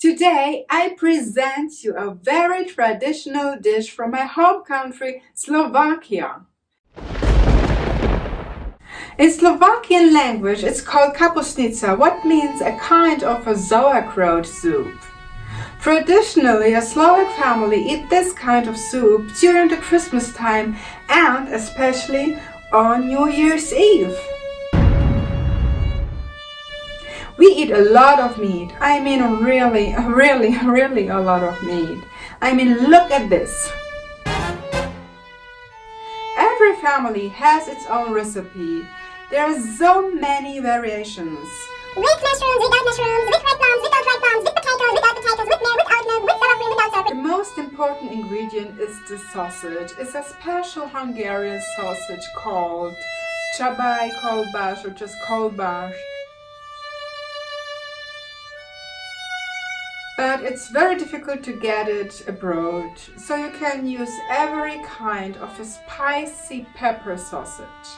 Today I present you a very traditional dish from my home country, Slovakia. In Slovakian language it's called Kapustnica, what means a kind of a sauerkraut soup. Traditionally, a Slovak family eat this kind of soup during the Christmas time and especially on New Year's Eve. We eat a lot of meat. I mean really a lot of meat. I mean, look at this. Every family has its own recipe. There are so many variations. With mushrooms, without mushrooms, with red plums, without red plums, with potatoes, without potatoes, with milk, without milk, with sour cream, without sour cream. The most important ingredient is the sausage. It's a special Hungarian sausage called caraway, Kolbasz, or just Kolbasz. But it's very difficult to get it abroad, so you can use every kind of a spicy pepper sausage.